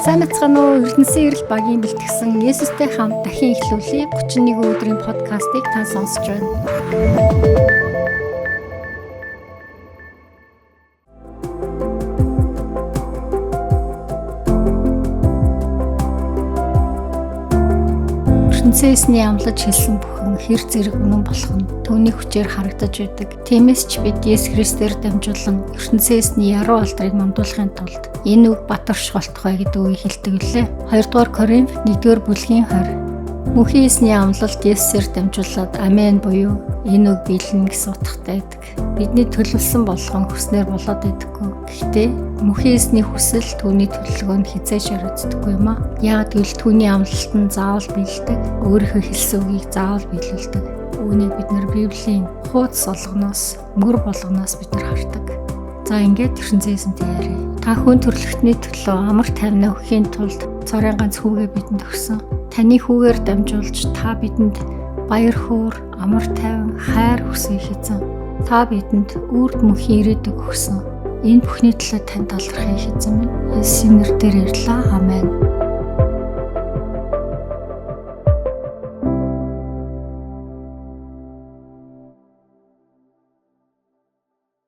Сайн мэцхан уу, ертөнцийн эрэл багийн бэлтгэсэн Есүстэй хамт дахин эхлүүлээ 31 өдрийн подкастыг та сонсож байна. Ертөнцөөсний амлаж хэлсэн бүхэн хэр зэрэг үнэн болох нь түүний хүчээр харагдаж байдаг. Тиймээс ч бид Есүс Христээр дамжуулан ертөнцөөсний яруу алдрыг мандуулахын тулд энэ үг батарш болтугай гэдэг үгийг хэлдэг лээ. 2 дугаар Коринф 1-р бүлгийн 20. Мөнхийн Есүсний амлалт Есүсээр дамжуулаад амен буюу энэ үг биелнэ гэсэн утгатай байдаг. Бидний төлөвлөсөн болгон хүснээр болоод байдаггүй. Гэхдээ мөнхийн Есүсний хүсэл түүний төлөвлөгөөнд хязгаарч хариуцдаггүй юм аа. Яг гэвэл түүний амлалт нь заавал биелдэг. Өөрийнхөө хэлсэн үгийг заавал биелүүлдэг. Үүнийг бид нар Библийн хуудас болгоноос, мөр болгоноос бид нар хардаг. За ингээд ертөнцөөсөнтэй яриа. Та хүн төрлөختний төлөө амар тайвнаа өгөхийн тулд цорын ганц хүүгээ бидэнд өгсөн. Таны хүүгээр дамжуулж та бидэнд баяр хөөр, амар тайван, хайр хүсье хийсэн. Та бидэнд үрд мөнхийн ирээдүг өгсөн. Энэ бүхний төлөө танд талархыг хийсэн минь. Есүсийн нэрээр ярьлаа. Амен.